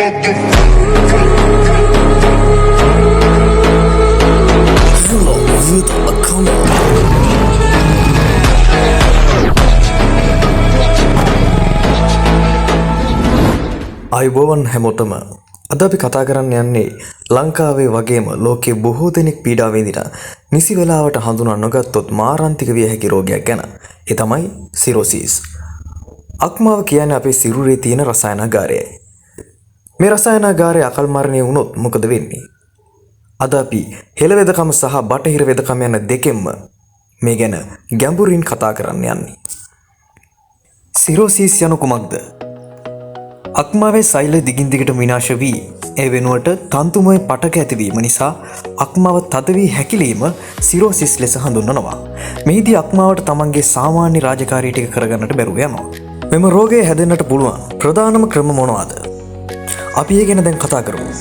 අයිබෝවන් හැමෝටම අද අපි කතා කරන්න යන්නේ ලංකාවේ වගේම ලෝකයේ බොහෝ දෙනෙක් පීඩා විඳින නිසි වෙලාවට හඳුනා නොගත්තොත් මාරාන්තික විය හැකි රෝගයක් ගැන. ඒ තමයි සිරෝසිස්. අක්මාව කියන්නේ අපේ සිරුරේ තියෙන රසායනාගාරයයි. මේ රසායනාගාරය අකල් මරණය වුණොත් මොකද වෙන්නේ? අද අපි හෙළ වෙදකම සහ බටහිර වෙදකම යන දෙකෙන්ම මේ ගැන ගැඹුරින් කතා කරන්න යන්නේ. සිරෝසිස් යනු කුමක්ද? අක්මාවේ සෛල දිගින් දිගට විනාශ වී ඒ වෙනුවට තන්තුමය පටක ඇතිවීම නිසා අක්මාව තද වී හැකිලීම සිරෝසිස් ලෙස හඳුන්වනවා. මෙහිදී අක්මාවට තමන්ගේ සාමාන්‍ය රාජකාරී ටික කරගන්නට බැරුව යනවා. මෙම රෝගය හැදෙන්නට පුළුවන් ප්‍රධානම ක්‍රම මොනවාද? අපි ඒ ගැන දැන් කතා කරමු.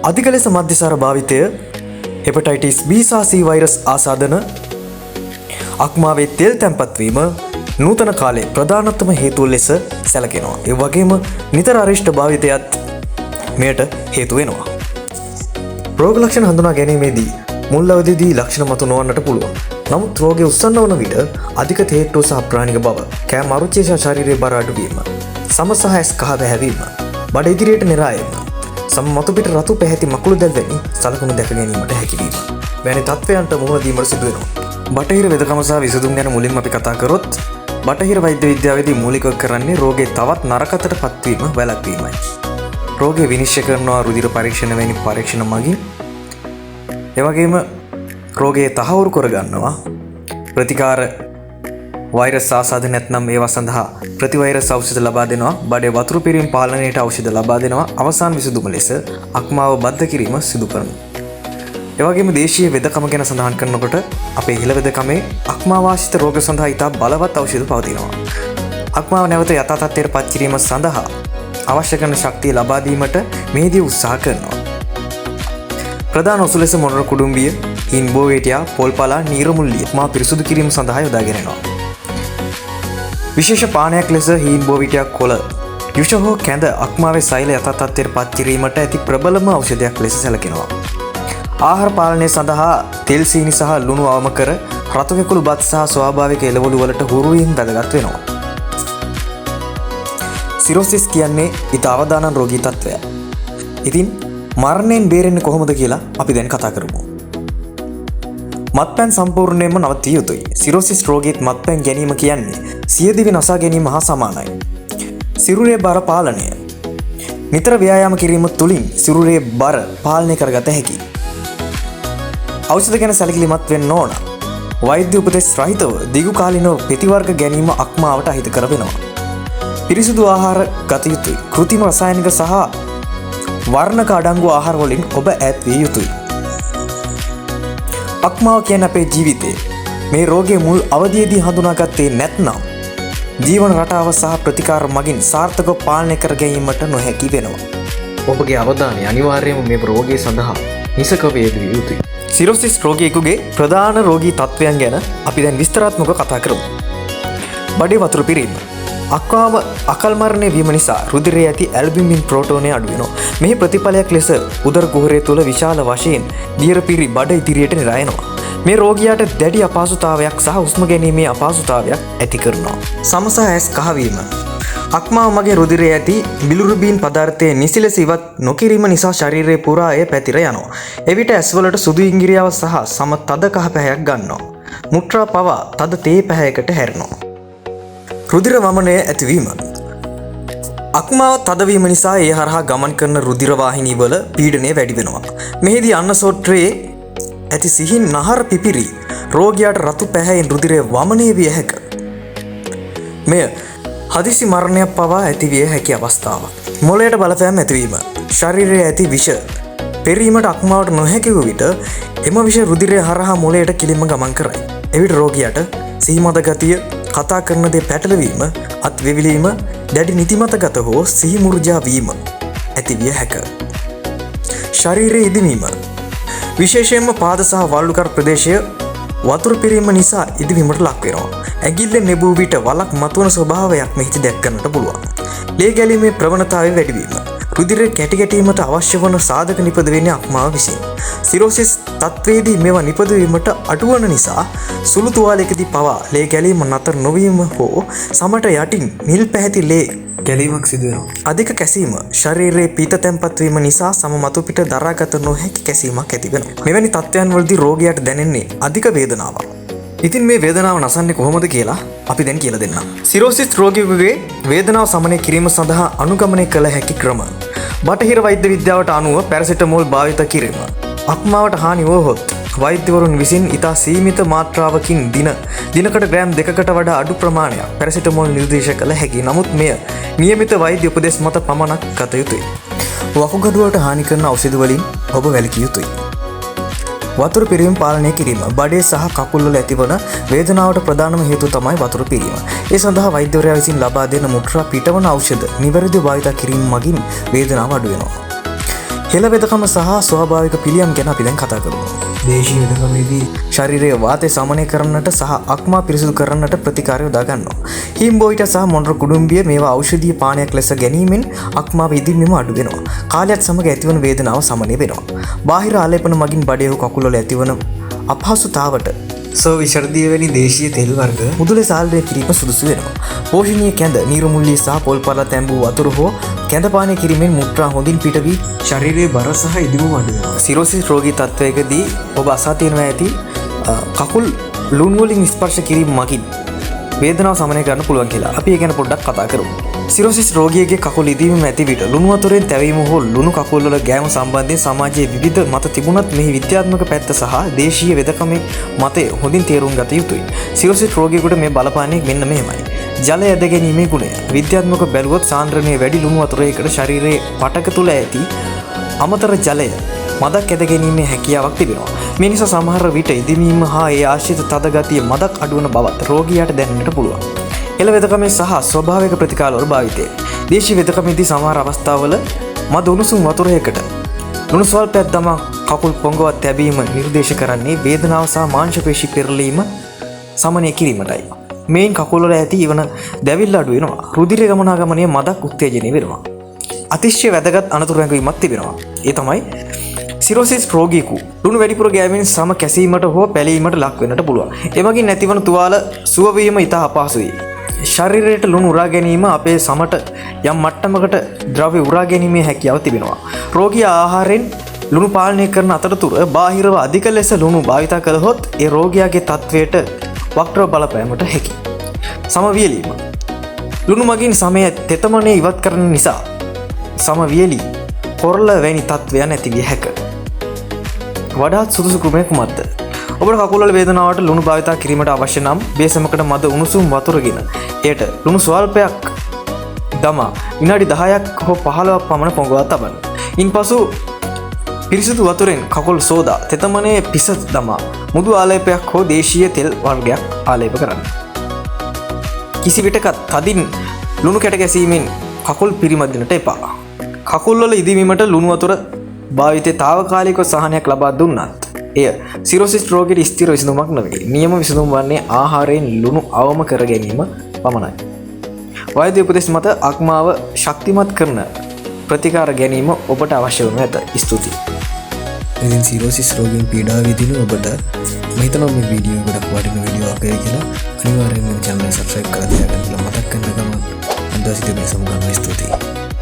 අධික ලෙස මධ්‍යසාර භාවිතය, හෙපටයිටිස් B සහ C වෛරස් ආසාදන, අක්මාවේ තෙල් තැන්පත් වීම නූතන කාලයේ ප්‍රධානතම හේතුව ලෙස සැලකෙනවා. ඒ වගේම නිතර අරිෂ්ඨ භාවිතයත් මෙයට හේතු වෙනවා. රෝග ලක්ෂණ හඳුනා ගැනීමේදී මුල් අවදියේදී ලක්ෂණ මතු නොවන්නට පුළුවන්. නමුත් රෝගය උස්සන්න වන විට අධික තේට්ටුව සහ ප්‍රාණික බව, කෑම අරුචිය සහ ශරීරයේ බර අඩු වීම, සම සහ ඇස් කහ පැහැවීම, බඩ ඉදිරියට නෙරායීම, සම මතු පිට රතු පැහැති මකුළු දැල් වැනි සලකුණු දැක ගැනීමට හැකි වීම වැනි තත්ත්වයන්ට මුහුණ දීමට සිදු වෙනවා. බටහිර වෙදකම සහ විසඳුම් ගැන මුලින්ම අපි කතා කරොත් බටහිර වෛද්‍ය විද්‍යාවේදී මූලිකව කරන්නේ රෝගේ තවත් නරකතට පත්වීම වැළැක්වීමයි. රෝගය විනිශ්චය කරනවා රුධිර පරීක්ෂණ වැනි පරීක්ෂණ මගින්. එවැගේම රෝගය තහවුරු කරගන්නවා ප්‍රතිකාර වෛරස් ආසාදන නැත්නම් ඒවා සඳහා ප්‍රතිවෛරස් ඖෂධ ලබා දෙනවා. බඩේ වතුරු පිරීම පාලනයට ඖෂධ ලබා දෙනවා. අවසාන විසඳුම ලෙස අක්මාව බද්ධ කිරීම සිදු කරනවා. එවැගේම දේශීය වෙදකම ගැන සඳහන් කරනකොට අපේ හෙළ වෙදකමේ අක්මාවාසිත රෝග සඳහා ඉතා බලවත් ඖෂධ පවතිනවා. අක්මාව නැවත යථා තත්ත්වයට පත් කිරීම සඳහා අවශ්‍ය කරන ශක්තිය ලබා දීමට මෙහිදී උත්සාහ කරනවා. ප්‍රධාන ඔසු ලෙස මොණර කුඩුම්බිය, හීන් බෝවේටියා, පොල්පලා, නීරමුල්ලිය මා පිරිසුදු කිරීම සඳහා යොදාගෙන යනවා. විශේෂ පානයක් ලෙස හීන් බෝවිටියා කොළ, යුෂ හෝ කැඳ අක්මාවේ සෛල යථා තත්ත්වයට පත් කිරීමට ඇති ප්‍රබලම ඖෂධයක් ලෙස සැලකෙනවා. ආහාර පාලනය සඳහා තෙල් සීනි සහ ලුණු අවම කර රතු වෙකුළු බත් සහ ස්වාභාවික එළවලු වලට හුරු වීම වැදගත් වෙනවා. සිරෝසිස් කියන්නේ ඉතා අවදානම් රෝගී තත්ත්වයක්. ඉතින් මරණයෙන් බේරෙන්නේ කොහොමද කියලා අපි දැන් කතා කරමු. මත්පැන් සම්පූර්ණයෙන්ම නවතිය යුතුයි. සිරෝසිස් රෝගීත් මත්පැන් ගැනීම කියන්නේ සියදිවි නසා ගැනීම හා සමානයි. සිරුරේ බර පාලනය. නිතර ව්‍යායාම කිරීම තුළින් සිරුරේ බර පාලනය කරගත හැකියි. ඖෂධ ගැන සැලකිලිමත් වෙන්න ඕන. වෛද්‍ය උපදෙස් රහිතව දිගු කාලිනව ප්‍රතිවර්ග ගැනීම අක්මාවට අහිතකර වෙනවා. පිරිසිදු ආහාර ගත යුතුයි. කෘත්‍රිම රසායනික සහ වර්ණක අඩංගු ආහාර වලින් ඔබ ඈත් විය යුතුයි. අක්මාව කියන්නේ අපේ ජීවිතේ. මේ රෝගයේ මුල් අවධියේදී හඳුනාගත්තේ නැත්නම් ජීවන රටාව සහ ප්‍රතිකාර මගින් සාර්ථකව පාලනය කර ගැනීමට නොහැකි වෙනවා. ඔබගේ අවධානය අනිවාර්යයෙන්ම මේ රෝගය සඳහා නිසකව යෙදිය යුතුයි. සිරෝසිස් රෝගියෙකුගේ ප්‍රධාන රෝගී තත්ත්වයන් ගැන අපි දැන් විස්තරාත්මකව කතා කරමු. බඩේ වතුර පිරීම. අක්මාව අකල් මරණය වීම නිසා රුධිරයේ ඇති ඇල්බුමින් ප්‍රෝටෝනය අඩු වෙනවා. මෙහි ප්‍රතිඵලයක් ලෙස උදර කුහරය තුළ විශාල වශයෙන් දියර පිරි බඩ ඉදිරියට නිරායනවා. මේ රෝගියාට දැඩි අපහසුතාවයක් සහ හුස්ම ගැනීමේ අපහසුතාවයක් ඇති කරනවා. සම සහ ඇස් කහවීම. අක්මාව මගේ රුධිරයේ ඇති බිලිරුබින් පදාර්ථයේ නිසි ලෙස ඉවත් නොකිරීම නිසා ශරීරයේ පුරා එය පැතිර යනවා. එවිට ඇස්වලට සුදු ඉංගිරියාව සහ සම තද කහ පැහැයක් ගන්නවා. මුත්‍රා පවා තද තේ පැහැයකට හැරෙනවා. රුධිර වමනය ඇතිවීම. අක්මාව තදවීම නිසා ඒ හරහා ගමන් කරන රුධිර වාහිනී වල පීඩනය වැඩි වෙනවා. මෙහිදී අන්නසොට්‍රයේ ඇති සිහින් නහර පිපිරි රෝගියාට රතු පැහැයෙන් රුධිරය වමනය විය හැක. මෙය හදිසි මරණයක් පවා ඇතිවිය හැකි අවස්ථාවක්. මොළයට බලපෑම් ඇතිවීම. ශරීරයේ ඇති විෂ පෙරීමට අක්මාවට නොහැකි වූ විට එම විෂ රුධිරය හරහා මොළයට කිලිම ගමන් කරයි. එවිට රෝගියාට සිහිමද ගතිය, කතා කරන දේ පැටලවීම, අත් වෙවිලීම, දැඩි නිදිමතගත හෝ සිහි මුර්ජා වීම ඇතිවිය හැක. ශරීරයේ ඉදිමීම. විශේෂයෙන්ම පාද සහ වල්ලුකර ප්‍රදේශය වතුර පිරීම නිසා ඉදිවීමට ලක් වෙනවා. ඇඟිල්ලෙන් නෙබූ විට වලක් මතුවන ස්වභාවයක් මෙහිදී දැක්කන්නට පුළුවන්. ලේ ගැලීමේ ප්‍රවණතාවය වැඩි වීම. රුධිරය කැටි ගැටීමට අවශ්‍ය වන සාධක නිපද වෙන්නේ අක්මාව විසින්. සිරෝසිස් තත්ත්වයේදී මේවා නිපදවීමට අඩුවන නිසා සුළු තුවාලයකදී පවා ලේ ගැලීම නතර නොවීම හෝ සමට යටින් නිල් පැහැති ලේ ගැලීමක් සිදු වෙනවා. අධික කැසීම ශරීරයේ පීත තැන්පත් වීම නිසා සම මතු පිට දරාගත නොහැකි කැසීමක් ඇති වෙනවා. මෙවැනි තත්ත්වයන් වලදී රෝගියාට දැනෙන්නේ අධික වේදනාවක්. ඉතින් මේ වේදනාව නසන්නේ කොහොමද කියලා අපි දැන් කියලා දෙන්නම්. සිරෝසිස් රෝගියෙකුගේ වේදනාව සමනය කිරීම සඳහා අනුගමනය කළ හැකි ක්‍රම. බටහිර වෛද්‍ය විද්‍යාවට අනුව පැරසිටමෝල් භාවිත කිරීම. අක්මාවට හානි වුවහොත් වෛද්‍යවරුන් විසින් ඉතා සීමිත මාත්‍රාවකින් දිනකට ග්‍රෑම් 2කට වඩා අඩු ප්‍රමාණයක් පැරසිටමෝල් නිර්දේශ කළ හැකි. නමුත් මෙය නියමිත වෛද්‍ය උපදෙස් මත පමණක් ගත යුතුයි. වකුගඩුවට හානි කරන ඖෂධ වලින් ඔබ වැළකී යුතුයි. වතුර පිරීම පාලනය කිරීම. බඩේ සහ කකුල්වල ඇතිවන වේදනාවට ප්‍රධානම හේතුව තමයි වතුර පිරීම. ඒ සඳහා වෛද්‍යවරයා විසින් ලබා දෙන මුත්‍රා පිටවන ඖෂධ නිවැරදිව භාවිත කිරීම මගින් වේදනාව අඩු වෙනවා. හෙළ වෙදකම සහ ස්වාභාවික පිළියම් ගැන අපි දැන් කතා කරමු. දේශීය වෙදකමේදී ශරීරයේ වාතය සමනය කරන්නට සහ අක්මා පිරිසිදු කරන්නට ප්‍රතිකාර යොදා ගන්නවා. හිම්බෝයිට සහ මොණර කුඩුම්බිය මේවා ඖෂධීය පානයක් ලෙස ගැනීමෙන් අක්මාව ඉදීමම අඩු වෙනවා. කාලයත් සමග ඇතිවන වේදනාව සමනය වෙනවා. බාහිර ආලේපන මගින් බඩේ හෝ කකුල්වල ඇතිවන අපහසුතාවට විශර්දීය වැනි දේශීය තෙල් වර්ග මුදුලේ සාල්නය කිරීම සුදුසු වෙනවා. පෝෂණීය කැඳ, නීරුමුල්ලී සහ පොල් පළා තැඹූ වතුර හෝ කැඳ පානය කිරීමෙන් මුත්‍රා හොඳින් පිට වී ශරීරයේ බර සහ ඉදිම අඩු වෙනවා. සිරෝසිස් රෝගී තත්ත්වයකදී ඔබ අසා තියෙනවා ඇති කකුල් ලුණු වලින් ස්පර්ශ කිරීම මගින් වේදනාව සමනය කරන්න පුළුවන් කියලා. අපි ඒ ගැන පොඩ්ඩක් කතා කරමු. සිරෝසිස් රෝගියෙකුගේ කකුල් ඉදීම ඇති විට ලුණු වතුරෙන් තැවීම හෝ ලුණු කකුල් වල ගෑම සම්බන්ධයෙන් සමාජයේ විවිධ මත තිබුණත් මෙහි විද්‍යාත්මක පැත්ත සහ දේශීය වෙදකමේ මතය හොඳින් තේරුම් ගත යුතුයි. සිරෝසිස් රෝගියෙකුට මේ බලපාන්නේ මෙන්න මෙහෙමයි. ජලය ඇද ගැනීමේ ගුණය. විද්‍යාත්මක බැලුවොත් සාන්ද්‍රණයේ වැඩි ලුණු වතුරයකට ශරීරයේ පටක තුල ඇති අමතර ජලය මදක් ඇද ගැනීමේ හැකියාවක් තිබෙනවා. මේ නිසා සමහර විට ඉදීමීම හා ඒ ආශ්‍රිත තද ගතිය මදක් අඩුවන බවත් රෝගියාට දැනෙන්නට පුළුවන්. හෙළ වෙදකමේ සහ ස්වභාවික ප්‍රතිකාරවල භාවිතය. දේශීය වෙදකමේදී සමහර අවස්ථාවල මද උණුසුම් වතුරයකට ලුණු ස්වල්පයක් දමා කකුල් පොඟවත් තැබීම නිර්දේශ කරන්නේ වේදනාව සහ මාංශ පේශි පෙරලීම සමනය කිරීමටයි. මේන් කකුල්වල ඇති ඉවන දැවිල්ල අඩු වෙනවා. රුධිර ගමනාගමනය මදක් උත්තේජනය වෙනවා. අතිශය වැදගත් අනතුරු හැඟවීමක් තිබෙනවා. ඒ තමයි සිරෝසිස් රෝගියෙකු ලුණු වැඩිපුර ගෑමෙන් සම කැසීමට හෝ පැලීමට ලක් වෙන්නට පුළුවන්. එමගින් නැතිවන තුවාල සුව වීම ඉතා අපහසුයි. ශරීරයට ලුණු උරා ගැනීම අපේ සමට යම් මට්ටමකට ද්‍රව්‍ය උරා ගැනීමේ හැකියාව තිබෙනවා. රෝගියා ආහාරයෙන් ලුණු පාලනය කරන අතරතුර බාහිරව අධික ලෙස ලුණු භාවිත කළහොත් ඒ රෝගියාගේ තත්වයට වක්‍රව බලපෑමට හැකි. සම වියලීම. ලුණු මගින් සමය තෙතමනය ඉවත් කරන නිසා සම වියලී කොරළ වැනි තත්වයන් ඇති විය හැක. වඩාත් සුදුසු ක්‍රමය කුමක්ද? ඔබට කකුල්වල වේදනාවට ලුණු භාවිත කිරීමට අවශ්‍ය නම් බේසමකට මද උණුසුම් වතුරගෙන එයට ලුණු ස්වල්පයක් දමා විනාඩි 10ක් හෝ 15ක් පමණ පොඟවා තබන්න. ඉන්පසු පිරිසිදු වතුරෙන් කකුල් සෝදා තෙතමනේ පිස දමා මුදු ආලේපයක් හෝ දේශීය තෙල් වර්ගයක් ආලේප කරන්න. කිසි විටකත් තදින් ලුණු කැට ගැසීමෙන් කකුල් පිරිමදින්නට එපා. කකුල්වල ඉදීමට ලුණු වතුර භාවිතයේ తాවකාලික සහනයක් ලබා දුන්නත් එය සිරෝසිස් රෝගීට ස්ථිර විසඳුමක් නෙවෙයි. නියම විසඳුම වන්නේ ආහාරයෙන් ලුණු අවම කර ගැනීම පමණයි. වෛද්‍ය උපදෙස් මත අක්මාව ශක්තිමත් කරන ප්‍රතිකාර ගැනීම ඔබට අවශ්‍ය වනු ඇත. ස්තුතියි. ඉතින් සිරෝසිස් රෝගීන් පීඩාව විඳින ඔබට මම හිතනවා මේ වීඩියෝ ගොඩක් වටින වීඩියෝවක් කියලා අනිවාර්යෙන්ම channel එක subscribe කරලා තියාගන්න. මතක් කරගන්න ගමන් අද සිට මේ සමගම ස්තුතියි.